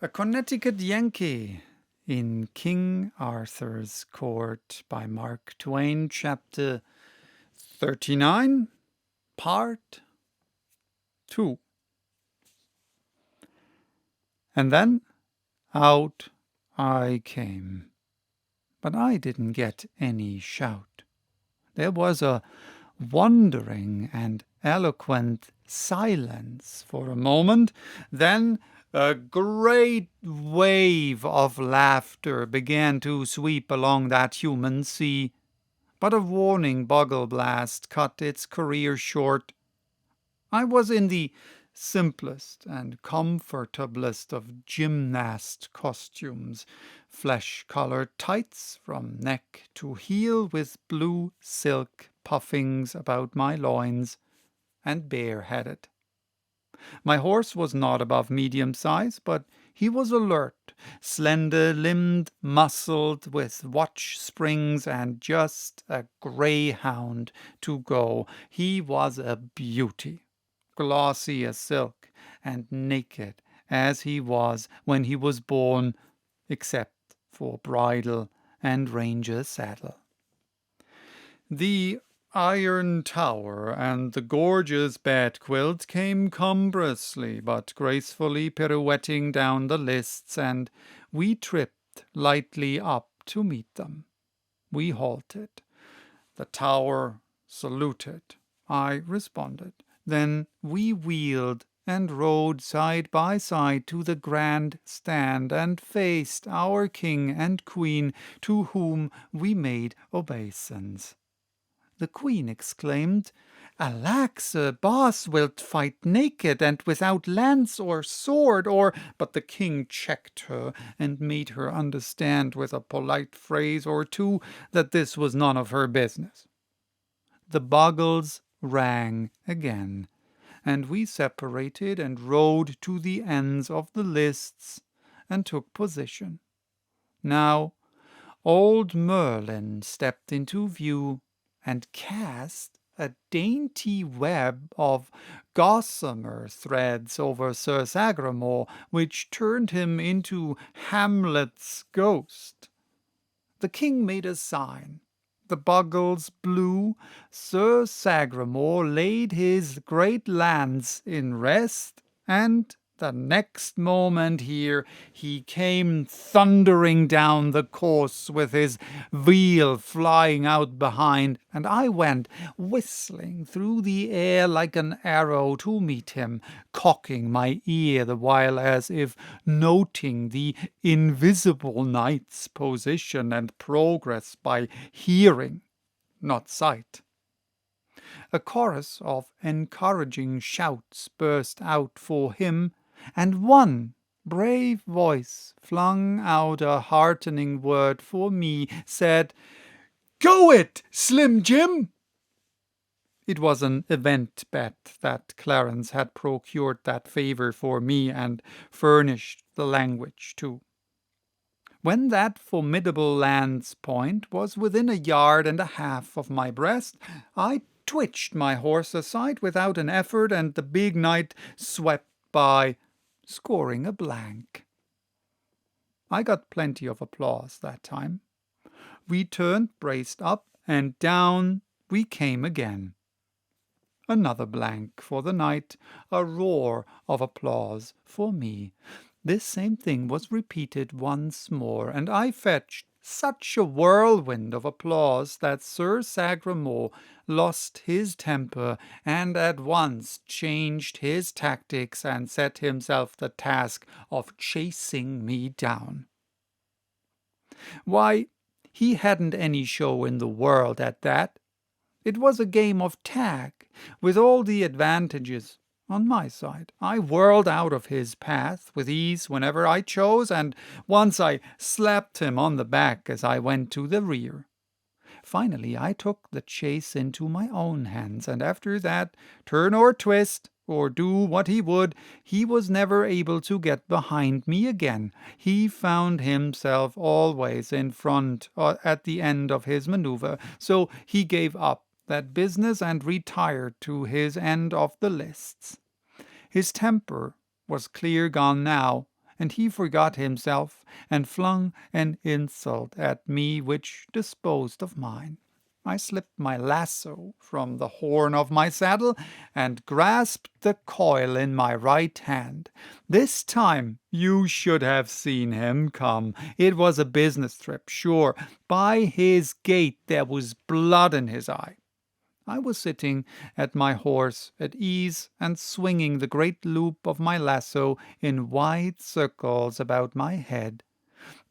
A Connecticut Yankee in King Arthur's Court by Mark Twain, Chapter 39, Part 2. And then out I came, but I didn't get any shout. There was a wondering and eloquent silence for a moment, then a great wave of laughter began to sweep along that human sea, but a warning bugle blast cut its career short. I was in the simplest and comfortablest of gymnast costumes, flesh-colored tights from neck to heel with blue silk puffings about my loins, and bareheaded. My horse was not above medium size, but he was alert, slender-limbed, muscled, with watch springs, and just a greyhound to go. He was a beauty, glossy as silk, and naked as he was when he was born, except for bridle and ranger saddle. The iron tower and the gorgeous bed-quilt came cumbrously but gracefully pirouetting down the lists, and we tripped lightly up to meet them. We halted. The tower saluted. I responded. Then we wheeled and rode side by side to the grand stand and faced our king and queen, to whom we made obeisance. The queen exclaimed, "Alack, Sir Boss, wilt fight naked and without lance or sword, or—" But the king checked her and made her understand with a polite phrase or two that this was none of her business. The bugles rang again, and we separated and rode to the ends of the lists and took position. Now old Merlin stepped into view and cast a dainty web of gossamer threads over Sir Sagramore, which turned him into Hamlet's ghost. The king made a sign. The bugles blew. Sir Sagramore laid his great lance in rest, and the next moment he came thundering down the course with his wheel flying out behind, and I went whistling through the air like an arrow to meet him, cocking my ear the while as if noting the invisible knight's position and progress by hearing, not sight. A chorus of encouraging shouts burst out for him, and one brave voice flung out a heartening word for me, said, "Go it, Slim Jim!" It was an event bet that Clarence had procured that favour for me and furnished the language too. When that formidable lance point was within 1.5 yards of my breast, I twitched my horse aside without an effort, and the big knight swept by, scoring a blank. I got plenty of applause that time. We turned braced up, and down we came again. Another blank for the knight, a roar of applause for me. This same thing was repeated once more, and I fetched such a whirlwind of applause that Sir Sagramore lost his temper and at once changed his tactics and set himself the task of chasing me down. Why, he hadn't any show in the world at that. It was a game of tag, with all the advantages on my side. I whirled out of his path with ease whenever I chose, and once I slapped him on the back as I went to the rear. Finally, I took the chase into my own hands, and after that, turn or twist, or do what he would, he was never able to get behind me again. He found himself always in front at the end of his maneuver, so he gave up that business and retired to his end of the lists. His temper was clear gone now, and he forgot himself, and flung an insult at me which disposed of mine. I slipped my lasso from the horn of my saddle, and grasped the coil in my right hand. This time you should have seen him come. It was a business trip, sure. By his gait there was blood in his eye. I was sitting at my horse at ease and swinging the great loop of my lasso in wide circles about my head.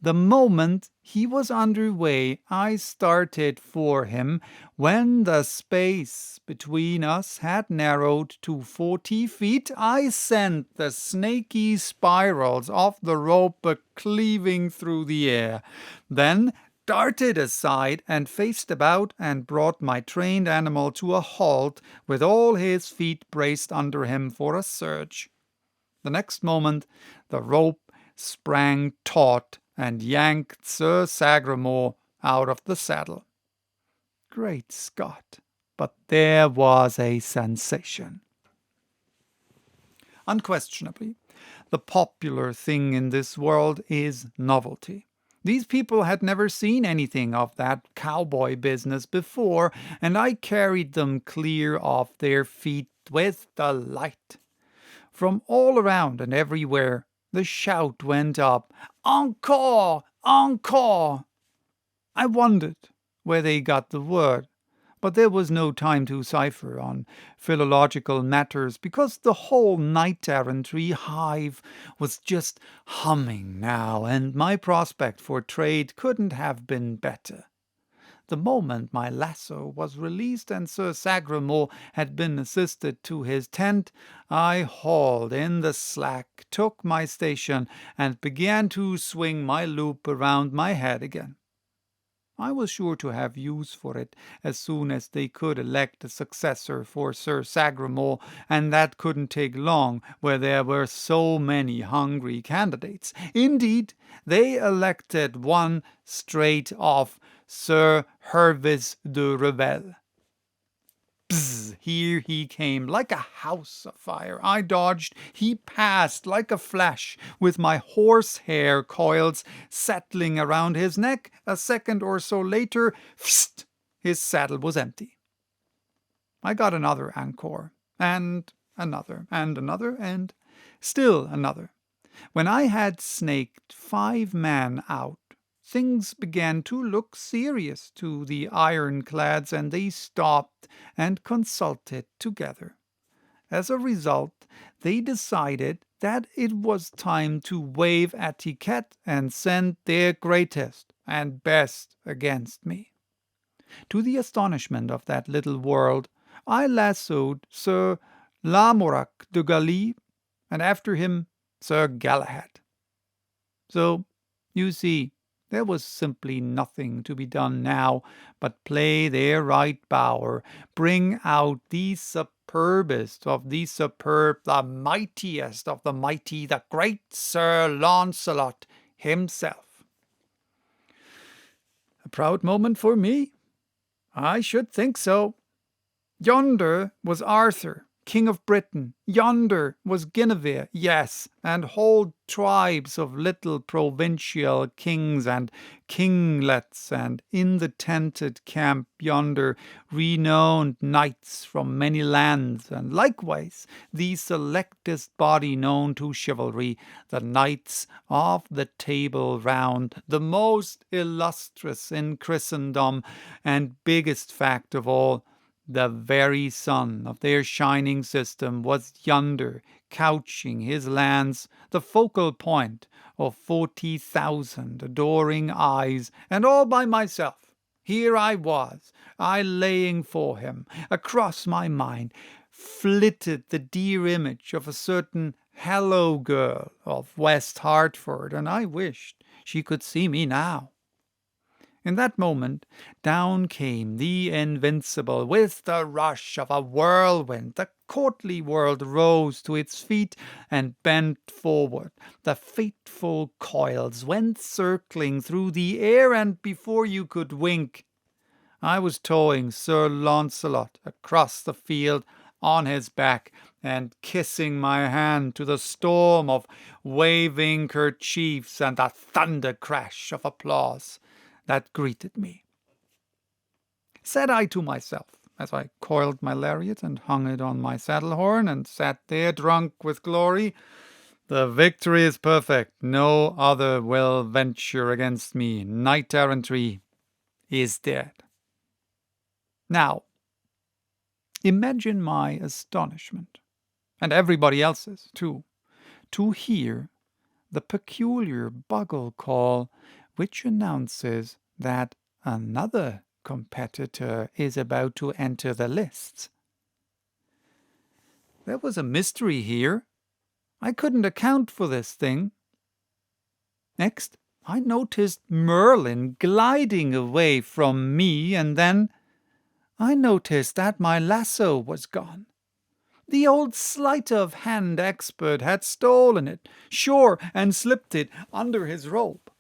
The moment he was under way, I started for him. When the space between us had narrowed to 40 feet, I sent the snaky spirals of the rope cleaving through the air. Then darted aside and faced about and brought my trained animal to a halt with all his feet braced under him for a surge. The next moment the rope sprang taut and yanked Sir Sagramore out of the saddle. Great Scott, but there was a sensation. Unquestionably, the popular thing in this world is novelty. These people had never seen anything of that cowboy business before, and I carried them clear off their feet with delight. From all around and everywhere, the shout went up, "Encore! Encore!" I wondered where they got the word, but there was no time to cipher on philological matters, because the whole knight-errantry hive was just humming now, and my prospect for trade couldn't have been better. The moment my lasso was released and Sir Sagramore had been assisted to his tent, I hauled in the slack, took my station, and began to swing my loop around my head again. I was sure to have use for it as soon as they could elect a successor for Sir Sagramore, and that couldn't take long where there were so many hungry candidates. Indeed, they elected one straight off, Sir Hervis de Revel. Bzz, here he came, like a house afire. I dodged, he passed like a flash, with my horsehair coils settling around his neck. A second or so later, pfst, his saddle was empty. I got another encore, and another, and still another. When I had snaked 5 men out, things began to look serious to the ironclads, and they stopped and consulted together. As a result, they decided that it was time to waive etiquette and send their greatest and best against me. To the astonishment of that little world, I lassoed Sir Lamorac de Galis, and after him Sir Galahad. So, you see, there was simply nothing to be done now but play their right bower, bring out the superbest of the superb, the mightiest of the mighty, the great Sir Launcelot himself. A proud moment for me? I should think so. Yonder was Arthur, King of Britain. Yonder was Guinevere, yes, and whole tribes of little provincial kings and kinglets, and in the tented camp yonder renowned knights from many lands, and likewise the selectest body known to chivalry, the Knights of the Table Round, the most illustrious in Christendom, and biggest fact of all, the very sun of their shining system was yonder, couching his lance, the focal point of 40,000 adoring eyes, and all by myself. Here I was, I laying for him. Across my mind flitted the dear image of a certain Hello girl of West Hartford, and I wished she could see me now. In that moment, down came the Invincible with the rush of a whirlwind. The courtly world rose to its feet and bent forward. The fateful coils went circling through the air, and before you could wink, I was towing Sir Launcelot across the field on his back and kissing my hand to the storm of waving kerchiefs and the thunder crash of applause that greeted me. Said I to myself, as I coiled my lariat and hung it on my saddle horn and sat there drunk with glory, the victory is perfect. No other will venture against me. Knight-errantry is dead. Now, imagine my astonishment, and everybody else's too, to hear the peculiar bugle call which announces that another competitor is about to enter the lists. There was a mystery here. I couldn't account for this thing. Next, I noticed Merlin gliding away from me, and then I noticed that my lasso was gone. The old sleight-of-hand expert had stolen it, sure, and slipped it under his robe.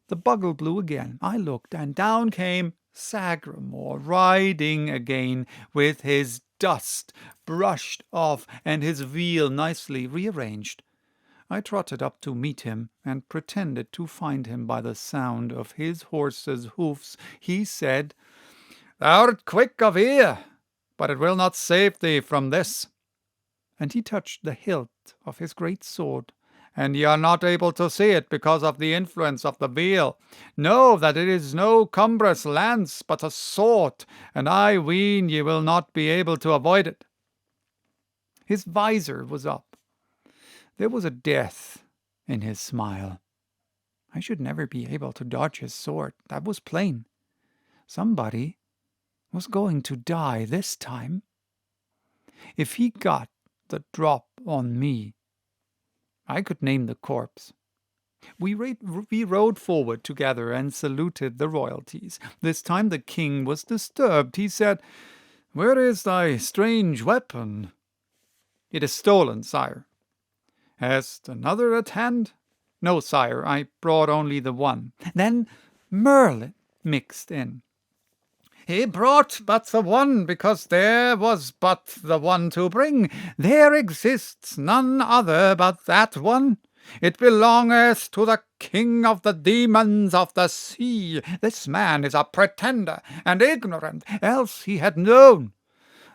The bugle blew again. I looked, and down came Sagramore, riding again, with his dust brushed off and his veil nicely rearranged. I trotted up to meet him, and pretended to find him by the sound of his horse's hoofs. He said, "Thou'rt quick of ear, but it will not save thee from this." And he touched the hilt of his great sword. "And ye are not able to see it because of the influence of the veil. Know that it is no cumbrous lance, but a sword, and I ween ye will not be able to avoid it." His visor was up. There was a death in his smile. I should never be able to dodge his sword, that was plain. Somebody was going to die this time. If he got the drop on me, I could name the corpse. We rode forward together and saluted the royalties. This time the king was disturbed. He said, "Where is thy strange weapon?" "It is stolen, sire." "Hast another at hand?" "No, sire, I brought only the one." Then Merlin mixed in. "He brought but the one because there was but the one to bring. There exists none other but that one. It belongeth to the king of the demons of the sea. This man is a pretender and ignorant, else he had known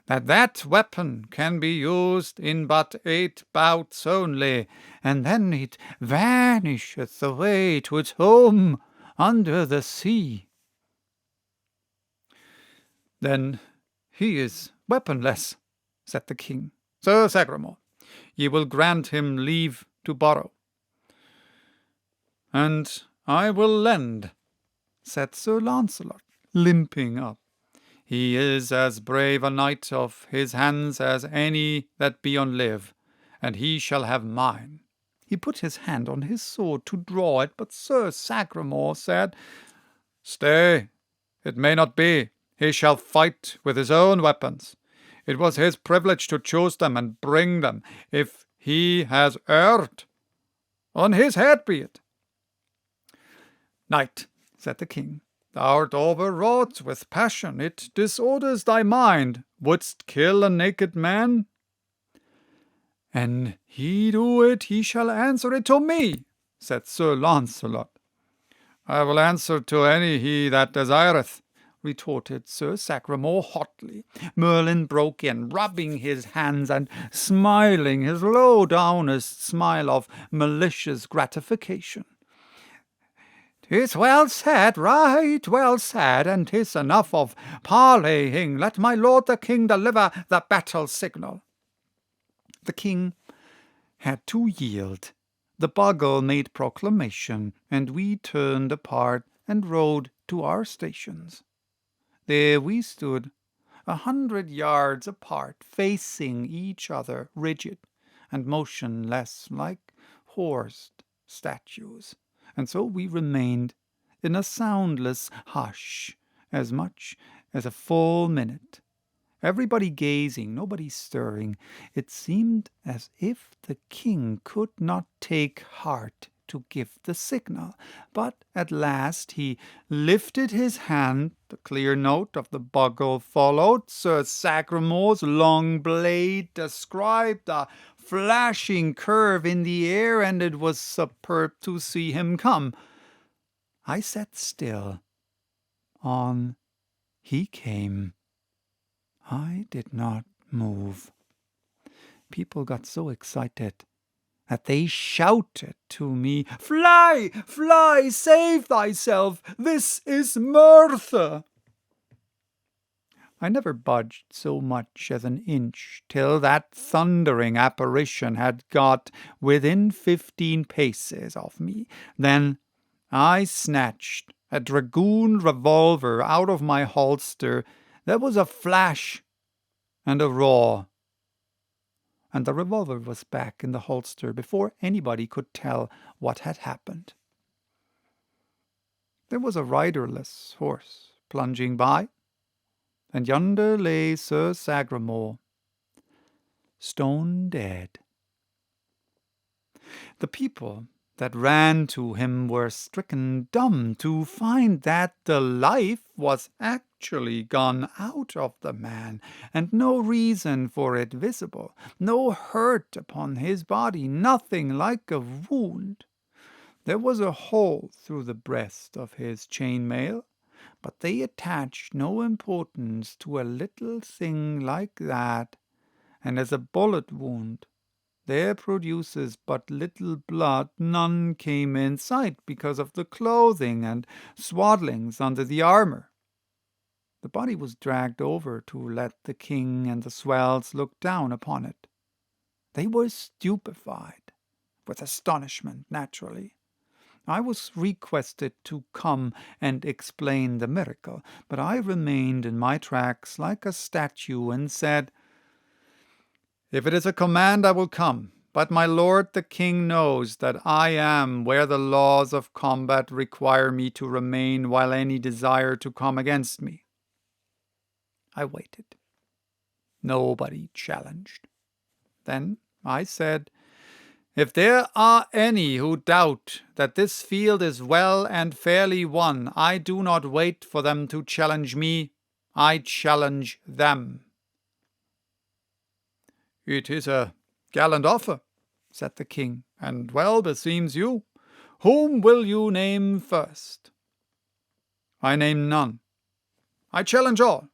that that weapon can be used in but 8 bouts only, and then it vanisheth away to its home under the sea." "Then he is weaponless," said the king. "Sir Sagramore, ye will grant him leave to borrow." "And I will lend," said Sir Launcelot, limping up. "He is as brave a knight of his hands as any that be on live, and he shall have mine." He put his hand on his sword to draw it, but Sir Sagramore said, "Stay, it may not be. He shall fight with his own weapons. It was his privilege to choose them and bring them. If he has erred, on his head be it." "Knight," said the king, "thou'rt overwrought with passion. It disorders thy mind. Wouldst kill a naked man?" "An he do it, he shall answer it to me," said Sir Launcelot. "I will answer to any he that desireth," retorted Sir Sagramore hotly. Merlin broke in, rubbing his hands and smiling his low-downest smile of malicious gratification. "'Tis well said, right well said, and 'tis enough of parleying. Let my lord the king deliver the battle signal." The king had to yield. The bugle made proclamation, and we turned apart and rode to our stations. There we stood, 100 yards apart, facing each other, rigid and motionless, like horsed statues. And so we remained in a soundless hush, as much as a full minute. Everybody gazing, nobody stirring. It seemed as if the king could not take heart to give the signal. But at last he lifted his hand, the clear note of the bugle followed, Sir Sagramore's long blade described a flashing curve in the air, and it was superb to see him come. I sat still. On he came. I did not move. People got so excited that they shouted to me, "Fly, fly, save thyself, this is murder!" I never budged so much as an inch till that thundering apparition had got within 15 paces of me. Then I snatched a dragoon revolver out of my holster. There was a flash and a roar, and the revolver was back in the holster before anybody could tell what had happened. There was a riderless horse plunging by, and yonder lay Sir Sagramore, stone dead. The people that ran to him were stricken dumb to find that the life was actually gone out of the man, and no reason for it visible, no hurt upon his body, nothing like a wound. There was a hole through the breast of his chainmail, but they attached no importance to a little thing like that, and as a bullet wound there produces but little blood, none came in sight because of the clothing and swaddlings under the armor. The body was dragged over to let the king and the swells look down upon it. They were stupefied, with astonishment, naturally. I was requested to come and explain the miracle, but I remained in my tracks like a statue and said, "If it is a command, I will come, but my lord the king knows that I am where the laws of combat require me to remain while any desire to come against me." I waited. Nobody challenged. Then I said, "If there are any who doubt that this field is well and fairly won, I do not wait for them to challenge me. I challenge them." "It is a gallant offer," said the king, "and well beseems you. Whom will you name first?" "I name none. I challenge all.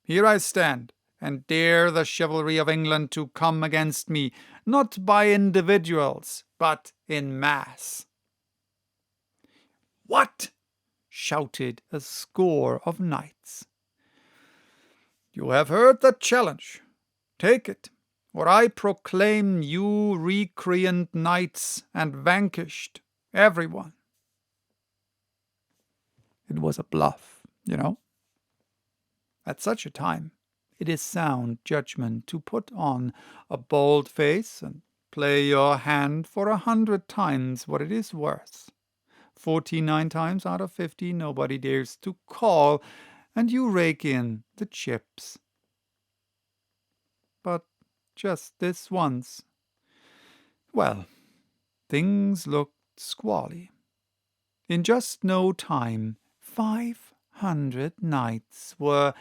Here I stand, and dare the chivalry of England to come against me, not by individuals, but in mass." "What?" shouted a score of knights. "You have heard the challenge. Take it, or I proclaim you recreant knights and vanquished, everyone." It was a bluff, you know. At such a time, it is sound judgment to put on a bold face and play your hand for 100 times what it is worth. 49 times out of 50 nobody dares to call, and you rake in the chips. But just this once, well, things looked squally. In just no time, 500 knights were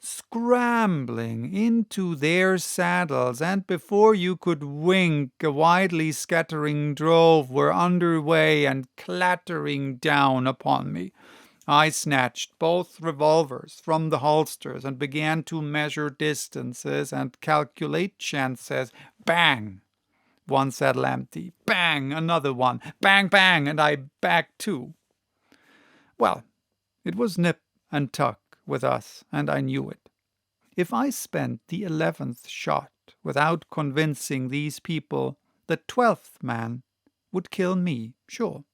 scrambling into their saddles, and before you could wink, a widely scattering drove were underway and clattering down upon me. I snatched both revolvers from the holsters and began to measure distances and calculate chances. Bang! One saddle empty. Bang! Another one. Bang, bang! And I backed two. Well, it was nip and tuck with us, and I knew it. If I spent the 11th shot without convincing these people, the 12th man would kill me, sure.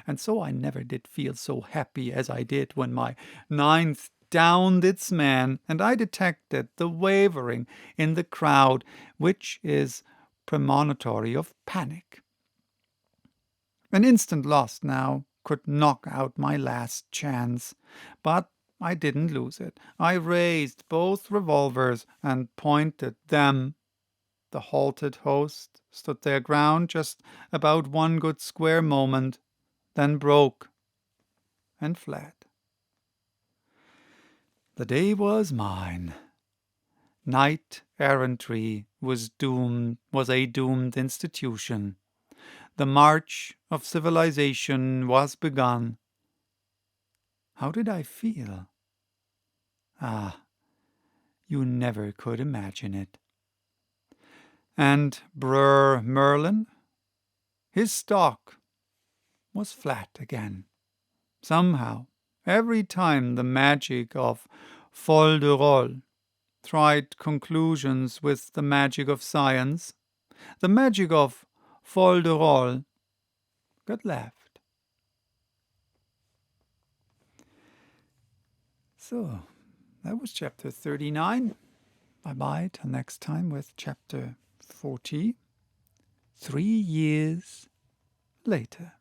And so I never did feel so happy as I did when my 9th downed its man, and I detected the wavering in the crowd, which is premonitory of panic. An instant lost now could knock out my last chance, but I didn't lose it. I raised both revolvers and pointed them. The halted host stood their ground just about one good square moment, then broke and fled. The day was mine. Knight-errantry was a doomed institution. The march of civilization was begun. How did I feel? Ah, you never could imagine it. And Br'er Merlin? His stock was flat again. Somehow, every time the magic of fol de rol tried conclusions with the magic of science, the magic of fol de rol got left. So, that was chapter 39. Bye-bye till next time with chapter 40. 3 years later.